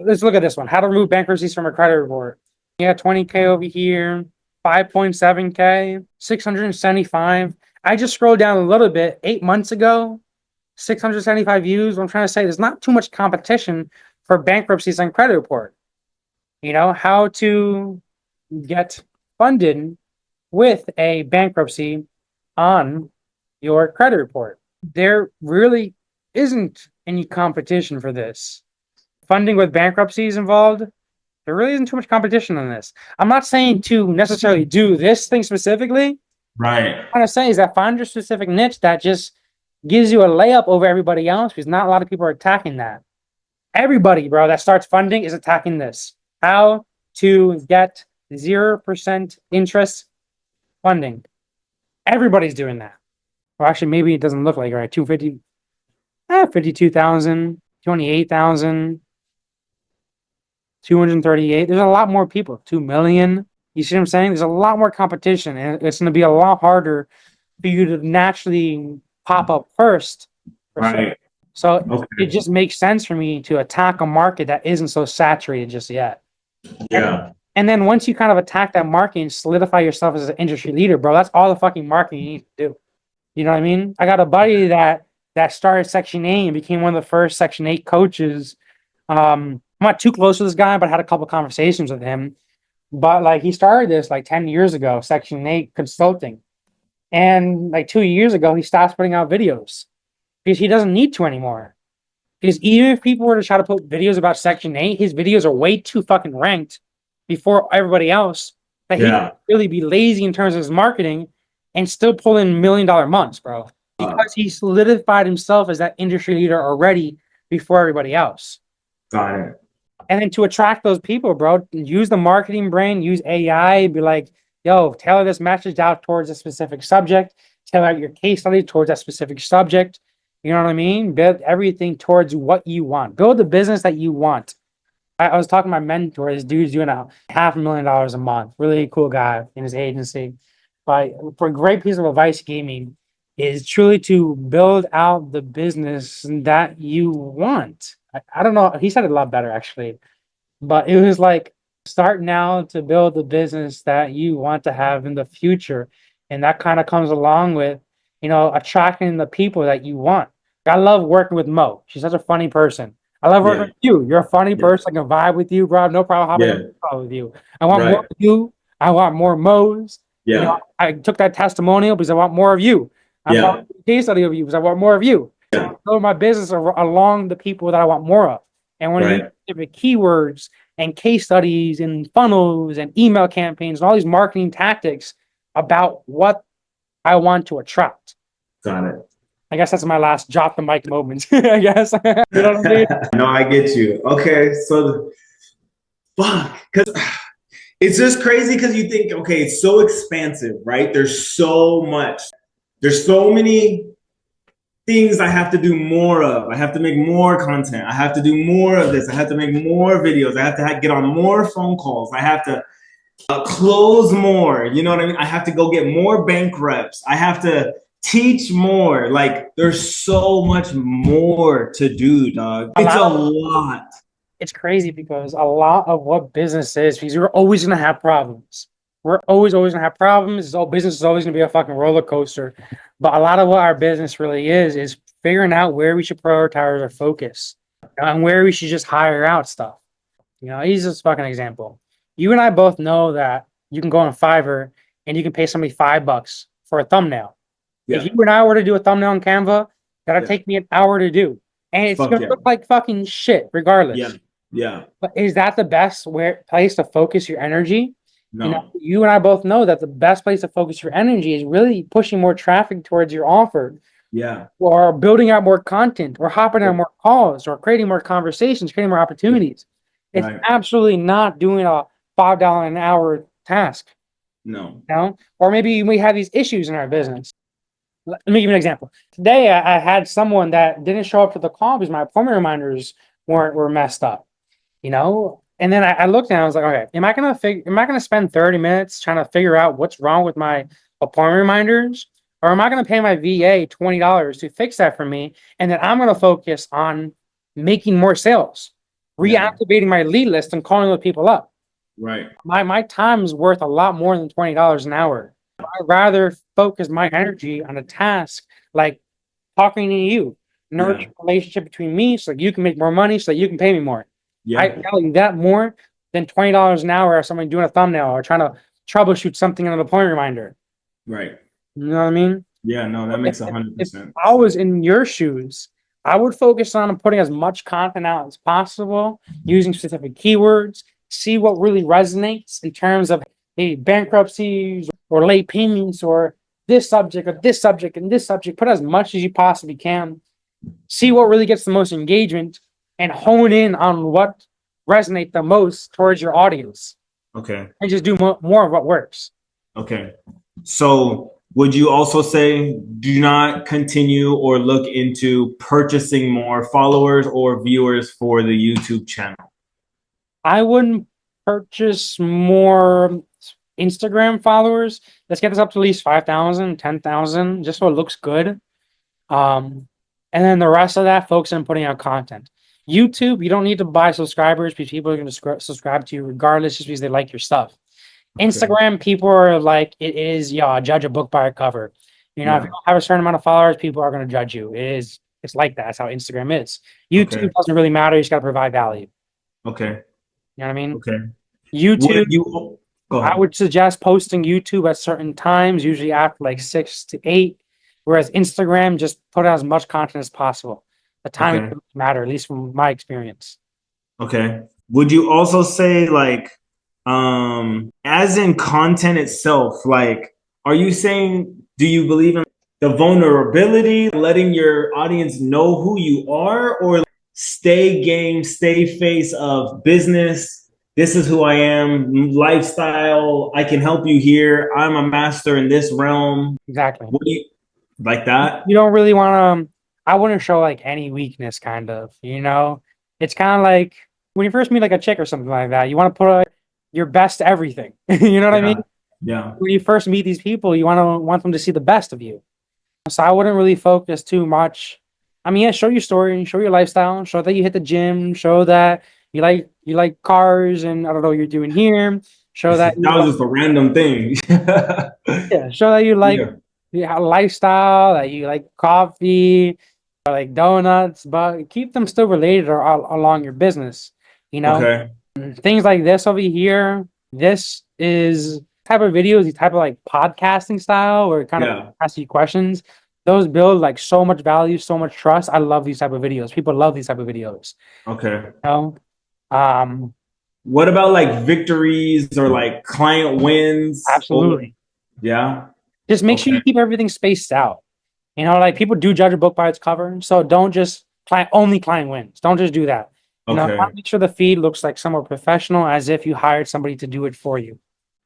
Let's look at this one. How to remove bankruptcies from a credit report. Yeah, 20K over here, 5.7K, 675. I just scrolled down a little bit 8 months ago, 675 views. What I'm trying to say, there's not too much competition for bankruptcies on credit report. You know, how to get funded with a bankruptcy on your credit report. There really isn't any competition for this. Funding with bankruptcies involved, there really isn't too much competition on this. I'm not saying to necessarily do this thing specifically. Right. What I'm trying to say is that find your specific niche that just gives you a layup over everybody else, because not a lot of people are attacking that. Everybody, bro, that starts funding is attacking this. How to get 0% interest funding. Everybody's doing that. Well, actually, maybe it doesn't look like it, right. 250, 52,000, 28,000, 238. There's a lot more people. 2 million. You see what I'm saying? There's a lot more competition, and it's going to be a lot harder for you to naturally pop up first. Right. Sure. So it just makes sense for me to attack a market that isn't so saturated just yet. Yeah. And then once you kind of attack that market and solidify yourself as an industry leader, bro, that's all the fucking marketing you need to do. You know what I mean? I got a buddy that started Section 8 and became one of the first Section 8 coaches. I'm not too close to this guy, but I had a couple conversations with him. But like he started this like 10 years ago, Section 8 consulting. And like 2 years ago, he stopped putting out videos because he doesn't need to anymore. Because even if people were to try to put videos about Section 8, his videos are way too fucking ranked before everybody else that he can really be lazy in terms of his marketing and still pull in $1 million months, bro. Because he solidified himself as that industry leader already before everybody else. Got it. And then to attract those people, bro, use the marketing brain, use AI, be like, yo, tailor this message out towards a specific subject, tailor your case study towards that specific subject. You know what I mean? Build everything towards what you want. Build the business that you want. I was talking to my mentor. This dude's doing $500,000 a month. Really cool guy in his agency. But for a great piece of advice he gave me is truly to build out the business that you want. I don't know. He said it a lot better, actually. But it was like, start now to build the business that you want to have in the future. And that kind of comes along with, you know, attracting the people that you want. I love working with Mo. She's such a funny person. I love working with you. You're a funny person. I can vibe with you, bro. No problem hopping with you. I want more of you. I want more Mo's. Yeah. You know, I took that testimonial because I want more of you. I want a case study of you because I want more of you. Yeah. So my business are along the people that I want more of. And when you give it keywords and case studies and funnels and email campaigns and all these marketing tactics about what I want to attract. Got it. I guess that's my last drop the mic moment. I guess. You know what I mean? No, I get you. Okay, so fuck, because it's just crazy because you think, okay, it's so expansive, right? There's so much. There's so many things I have to do more of. I have to make more content. I have to do more of this. I have to make more videos. I have to get on more phone calls. I have to close more. You know what I mean? I have to go get more bank reps. I have to teach more. Like, there's so much more to do, dog. It's a lot. It's crazy because a lot of what business is, because you're always going to have problems. We're always going to have problems. Business is always going to be a fucking roller coaster. But a lot of what our business really is figuring out where we should prioritize our focus and where we should just hire out stuff. You know, he's just a fucking example. You and I both know that you can go on Fiverr and you can pay somebody $5 for a thumbnail. Yeah. If you and I were to do a thumbnail on Canva, that'd take me an hour to do. And it's going to look like fucking shit regardless. Yeah. Yeah. But is that the best place to focus your energy? No. You know, you and I both know that the best place to focus your energy is really pushing more traffic towards your offer. Yeah. Or building out more content, or hopping on more calls, or creating more conversations, creating more opportunities. It's absolutely not doing a $5 an hour task. No. You know? Or maybe we have these issues in our business. Let me give you an example. Today, I had someone that didn't show up to the call because my appointment reminders were messed up. You know, and then I looked and I was like, okay, am I gonna spend 30 minutes trying to figure out what's wrong with my appointment reminders, or am I gonna pay my VA $20 to fix that for me, and then I'm gonna focus on making more sales, reactivating my lead list and calling those people up? Right. My time is worth a lot more than $20 an hour. I'd rather focus my energy on a task like talking to you, nurture a relationship between me so you can make more money, so you can pay me more. I Yeah. value that more than $20 an hour or somebody doing a thumbnail or trying to troubleshoot something on an appointment reminder. Right. You know what I mean? Yeah. No, that If, makes if, if 100% I was sense. in your shoes, I would focus on putting as much content out as possible, using specific keywords, see what really resonates in terms of hey, bankruptcies or late payments or this subject or this subject and this subject. Put as much as you possibly can. See what really gets the most engagement and hone in on what resonates the most towards your audience Okay. and just do more of what works. Okay. So would you also say do not continue or look into purchasing more followers or viewers for the YouTube channel? I wouldn't purchase more Instagram followers. Let's get this up to at least 5,000, 10,000, just so it looks good. And then the rest of that, focus on putting out content. YouTube, you don't need to buy subscribers because people are going to subscribe to you regardless just because they like your stuff. Okay. Instagram, people are like, it is, judge a book by a cover. If you don't have a certain amount of followers, people are going to judge you. It's like that. That's how Instagram is. YouTube doesn't really matter. You just got to provide value. Okay. You know what I mean? Okay. YouTube, Go ahead. I would suggest posting YouTube at certain times, usually after like 6 to 8. Whereas Instagram, just put out as much content as possible. The time doesn't matter, at least from my experience. Okay. Would you also say like, as in content itself, like, are you saying, do you believe in the vulnerability, letting your audience know who you are, or stay game, stay face of business? This is who I am, lifestyle. I can help you here. I'm a master in this realm. Exactly. What do you like that? You don't really want to, I wouldn't show like any weakness, kind of, It's kind of like when you first meet like a chick or something like that, you want to put your best to everything. You know what I mean? Yeah. When you first meet these people, you want them to see the best of you. So I wouldn't really focus too much. I mean, yeah, show your story, show your lifestyle, show that you hit the gym, show that you like cars, and I don't know what you're doing here. Show that That was just a random thing. show that you like lifestyle, that you like coffee, or like donuts, but keep them still related or along your business. Okay. Things like this over here. This is type of videos, the type of like podcasting style, where it kind of asks you questions. Those build like so much value, so much trust. I love these type of videos. People love these type of videos. Okay. What about like victories or like client wins? Absolutely. Yeah. Just make sure you keep everything spaced out. Like people do judge a book by its cover, so don't just only client wins. Don't just do that. Make sure the feed looks like somewhat professional, as if you hired somebody to do it for you.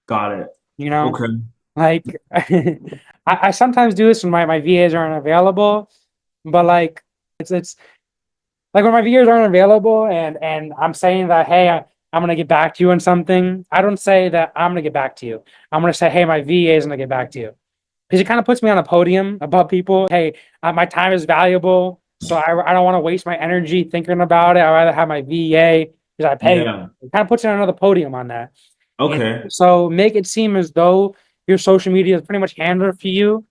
Got it. Okay. Like I sometimes do this when my VAs aren't available, but like it's like when my VAs aren't available and I'm saying that, hey, I'm gonna get back to you on something. I don't say that I'm gonna get back to you. I'm gonna say, hey, my VA is gonna get back to you. Because it kind of puts me on a podium above people. Hey, my time is valuable, so I don't want to waste my energy thinking about it. I'd rather have my VA because I pay. Yeah. It kind of puts you on another podium on that. Okay. So make it seem as though your social media is pretty much handled for you,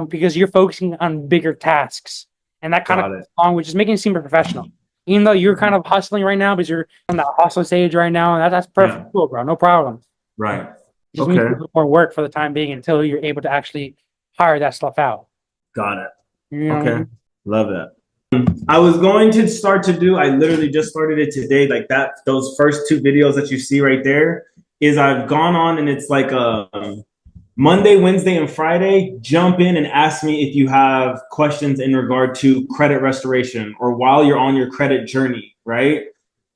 because you're focusing on bigger tasks, and that kind of comes along with just making it seem professional. Even though you're kind of hustling right now because you're on that hustle stage right now, and that's perfect, cool, bro. No problem. Right. Just need to do more work for the time being until you're able to actually hire that stuff out. Got it. Okay. Love that. I was going to start to do, I literally just started it today. Like those first 2 videos that you see right there is I've gone on and it's like Monday, Wednesday, and Friday, jump in and ask me if you have questions in regard to credit restoration or while you're on your credit journey, right?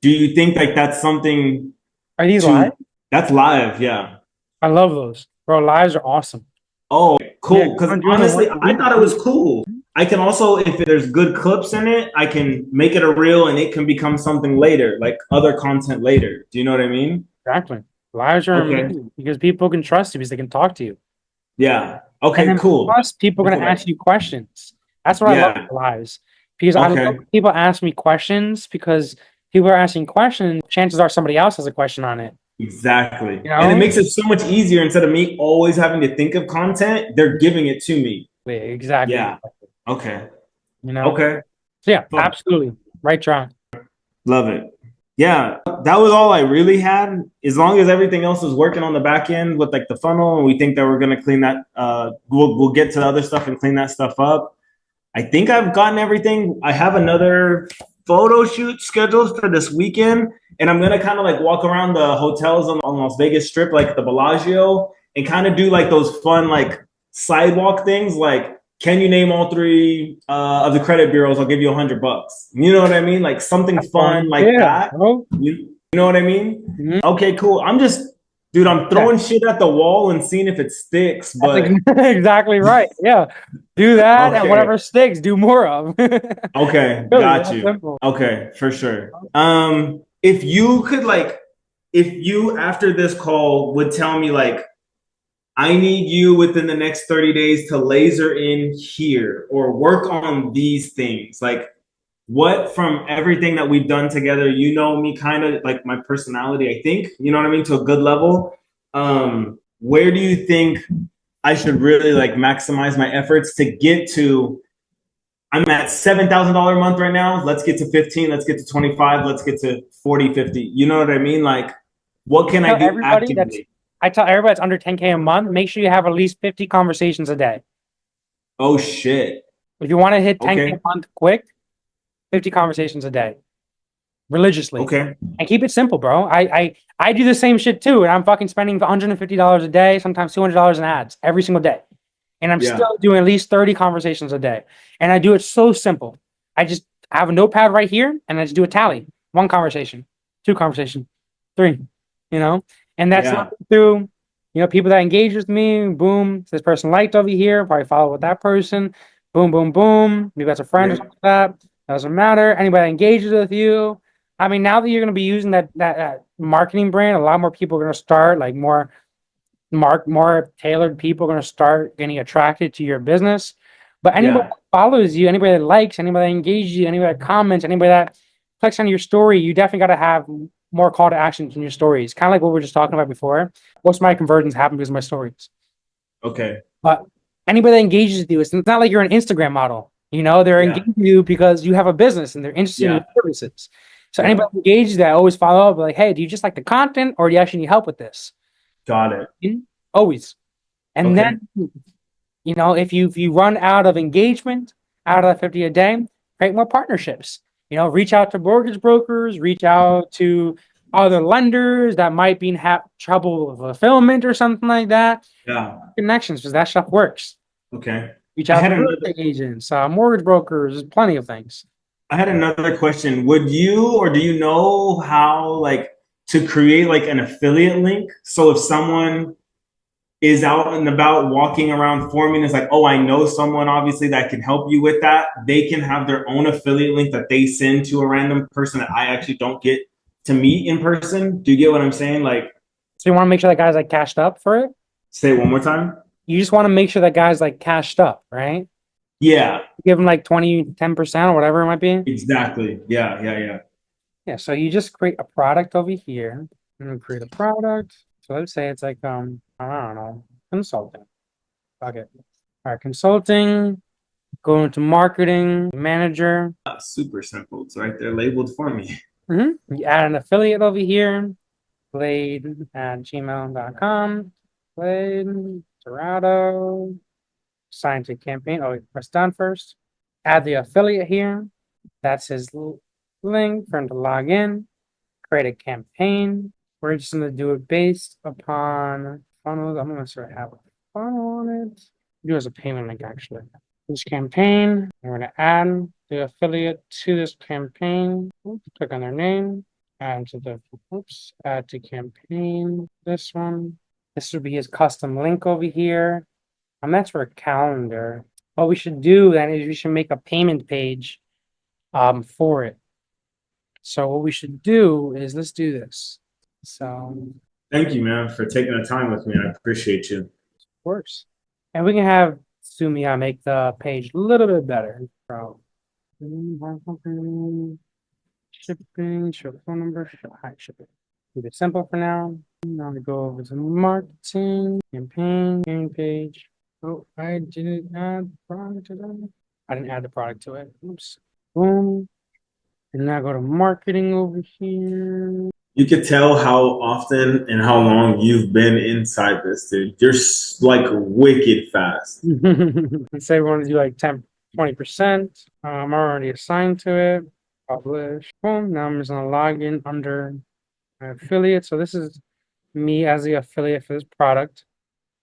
Do you think like that's something? Are these live? That's live, yeah. I love those. Bro, lives are awesome. Oh, cool. Because honestly, I thought it was cool. I can also, if there's good clips in it, I can make it a reel and it can become something later, like other content later. Do you know what I mean? Exactly. Lives are amazing because people can trust you because they can talk to you. Yeah. Okay, cool. Plus, people are going to ask you questions. That's what I love about lives. Because I love when people ask me questions because people are asking questions. Chances are somebody else has a question on it. Exactly. You And it know? makes it so much easier instead of me always having to think of content, they're giving it to me. Exactly. Yeah. Okay. You know? Okay. So yeah, Fuck. absolutely. Right, John. Love it. Yeah, that was all I really had. As long as everything else is working on the back end with like the funnel, and we think that we're gonna clean that, we'll get to the other stuff and clean that stuff up. I think I've gotten everything. I have another photo shoot scheduled for this weekend, and I'm gonna kind of like walk around the hotels on Las Vegas Strip, like the Bellagio, and kind of do like those fun like sidewalk things, like can you name all three of the credit bureaus? I'll give you $100. You know what I mean? Like something fun like Yeah, that. bro. You know what I mean? Mhm. Okay, cool. Dude, I'm Yeah, throwing shit at the wall and seeing if it sticks, that's but exactly right. Yeah. Do that and okay. whatever sticks, do more of. Okay, Really, got that's you. simple. Okay, for sure. If you could like, if you after this call would tell me like, I need you within the next 30 days to laser in here or work on these things, like what from everything that we've done together, you know me kind of like my personality, I think, you know what I mean, to a good level. Where do you think I should really like maximize my efforts to get to I'm at $7,000 a month right now. Let's get to 15. Let's get to 25. Let's get to 40, 50. You know what I mean? Like, what can I Tell do everybody that's actively? I tell everybody that's under 10K a month, make sure you have at least 50 conversations a day. Oh shit. If you want to hit 10K a Okay. month quick, 50 conversations a day, religiously. Okay. And keep it simple, bro. I do the same shit too, and I'm fucking spending $150 a day, sometimes $200 in ads every single day. And I'm Yeah. still doing at least 30 conversations a day. And I do it so simple. I have a notepad right here and I just do a tally. One conversation, two conversation, three, you know? And that's Yeah. not through, people that engage with me. Boom. This person liked over here. Probably follow with that person. Boom, boom, boom. Maybe that's a friend or Yeah. something like that. Doesn't matter. Anybody that engages with you. I mean, now that you're going to be using that marketing brand, a lot more people are going to start, like more tailored people are going to start getting attracted to your business. But anybody Yeah. that follows you, anybody that likes, anybody that engages you, anybody that comments, anybody that clicks on your story, you definitely got to have more call to actions in your stories. Kind of like what we were just talking about before. Most of my conversions happen because of my stories. Okay. But anybody that engages with you, it's not like you're an Instagram model. They're Yeah. engaging you because you have a business and they're interested in Yeah. your services. So Yeah. anybody engaged that, always follow up like, hey, do you just like the content or do you actually need help with this? Got it. Always. And Okay. then, if you run out of engagement, out of that 50 a day, create more partnerships. Reach out to mortgage brokers, reach out to other lenders that might be in trouble with fulfillment or something like that. Yeah. Connections, because that stuff works. Okay. Reach I out had to real another estate agents, mortgage brokers, there's plenty of things. I had another question. Would you or do you know how like to create like an affiliate link? So if someone is out and about walking around forming is like, oh, I know someone obviously that can help you with that. They can have their own affiliate link that they send to a random person that I actually don't get to meet in person. Do you get what I'm saying? Like, So you want to make sure that guy's like cashed up for it. say it one more time. You just want to make sure that guy's like cashed up, right? Yeah, Give him like 10% or whatever it might be. exactly. Yeah, yeah, yeah. Yeah, so you just create a product over here and create a product. So let's say it's like I don't know, consulting. Okay. All right, consulting, go into marketing, manager. Super simple. It's right there labeled for me. You add an affiliate over here, Blade at gmail.com. Blade, Dorado, sign to campaign. Oh, press done first. Add the affiliate here. That's his link for him to log in. Create a campaign. We're just going to do it based upon funnels. I'm going to sort of have a funnel on it. Do as a payment link actually. This campaign, we're going to add the affiliate to this campaign. Click on their name, add to campaign. This one. This would be his custom link over here. And that's for a calendar. What we should do then is we should make a payment page for it. So what we should do is let's do this. So Thank you, man, for taking the time with me. I appreciate you. of course. And we can have Sumia make the page a little bit better. So shipping, show phone number, show high shipping. Keep it simple for now. Now we go over to marketing, campaign page. Oh, I didn't add the product to that. I didn't add the product to it. Oops. Boom. And now go to marketing over here. You could tell how often and how long you've been inside this, dude. You're like wicked fast. Let's say we want to do like 10, 20%. I'm already assigned to it. Publish. Boom. Now I'm just gonna log in under my affiliate. So this is me as the affiliate for this product.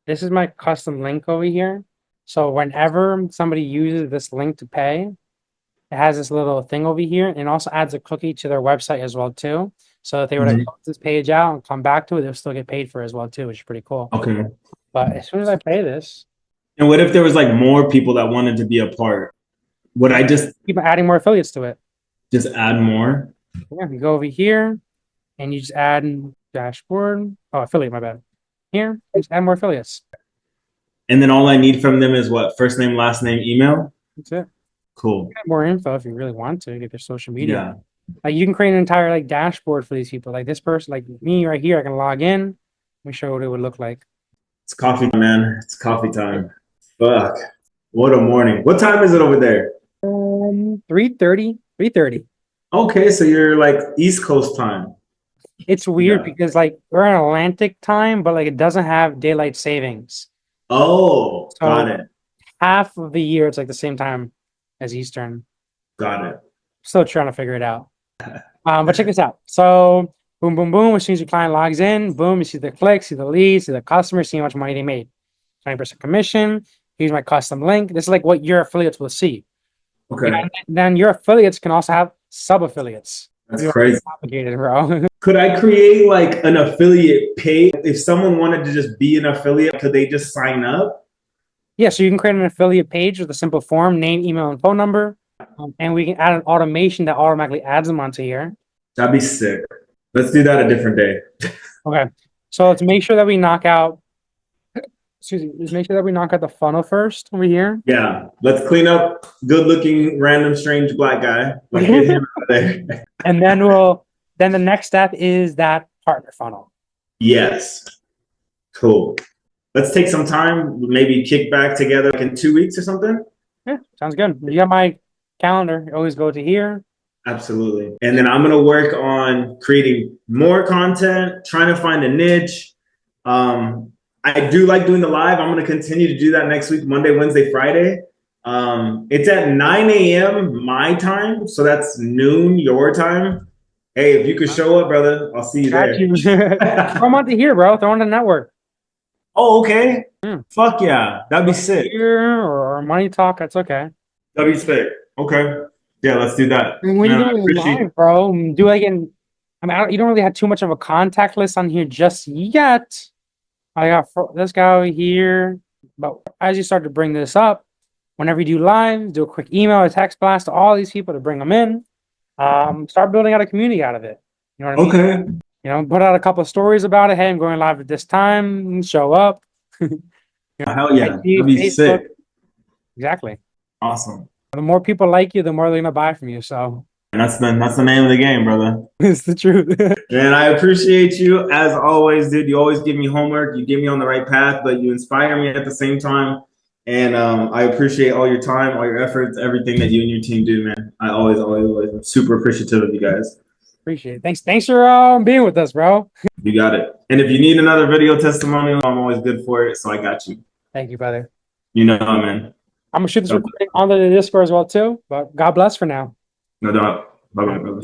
This is my custom link over here. So whenever somebody uses this link to pay, it has this little thing over here, and also adds a cookie to their website as well too. So if they were to close this page out and come back to it, they'll still get paid for it as well too, which is pretty cool. Okay. But as soon as I pay this, and what if there was like more people that wanted to be a part? Would I just keep adding more affiliates to it? Just add more? Yeah, you go over here and you just add dashboard. Oh, affiliate, my bad. Here, just add more affiliates. And then all I need from them is what? First name, last name, email? That's it. Cool. Get more info if you really want to get their social media. Yeah. Like you can create an entire like dashboard for these people. Like this person, like me right here, I can log in. Let me show you what it would look like. It's coffee time, man. It's coffee time. Fuck. What a morning. What time is it over there? 3:30. 3:30. Okay, so you're like East Coast time. It's weird because like we're in Atlantic time, but like it doesn't have daylight savings. Oh, So got it. half of the year it's like the same time as Eastern. Got it. Still trying to figure it out. But check this out. So boom, boom, boom. As soon as your client logs in, boom, you see the clicks, see the leads, see the customers, see how much money they made. 20% commission. Here's my custom link. This is like what your affiliates will see. Okay. And then your affiliates can also have sub-affiliates. That's crazy. Complicated, bro. Could I create like an affiliate page? If someone wanted to just be an affiliate, could they just sign up? Yeah, so you can create an affiliate page with a simple form, name, email, and phone number. And we can add an automation that automatically adds them onto here. That'd be sick. Let's do that a different day. Okay. So let's make sure that we knock out, excuse me, let's make sure that we knock out the funnel first over here. Yeah. Let's clean up good looking, random, strange black guy. Like, get him out of there. And then then the next step is that partner funnel. Yes. Cool. Let's take some time, maybe kick back together like in 2 weeks or something. Yeah, sounds good. You got my calendar. You always go to here. Absolutely. And then I'm going to work on creating more content, trying to find a niche. I do like doing the live. I'm going to continue to do that next week, Monday, Wednesday, Friday. It's at 9 a.m. my time. So that's noon your time. Hey, if you could show up, brother, I'll see you there. Throw them onto here, bro. Throw on the network. Oh, okay. Fuck yeah. That'd be sick. Here or Money Talk. That's okay. That'd be sick. Okay. Yeah, let's do that. And when you do it live, bro, do like you don't really have too much of a contact list on here just yet. I got this guy over here. But as you start to bring this up, whenever you do live, do a quick email or text blast to all these people to bring them in. Start building out a community out of it. You know what I mean? Okay. You know, put out a couple of stories about it. Hey, I'm going live at this time. Show up. Hell yeah. That'd be sick. Exactly. Awesome. The more people like you, the more they're gonna buy from you. So and that's the name of the game, brother. It's the truth. And I appreciate you as always, dude. You always give me homework. You get me on the right path, but you inspire me at the same time. And I appreciate all your time, all your efforts, everything that you and your team do, man. I always am super appreciative of you guys. Appreciate it. Thanks for being with us, bro. You got it. And if you need another video testimonial, I'm always good for it. So I got you. Thank you, brother. You know, man. I'm gonna shoot this recording onto the Discord as well too. But God bless for now. No doubt. Bye-bye, brother.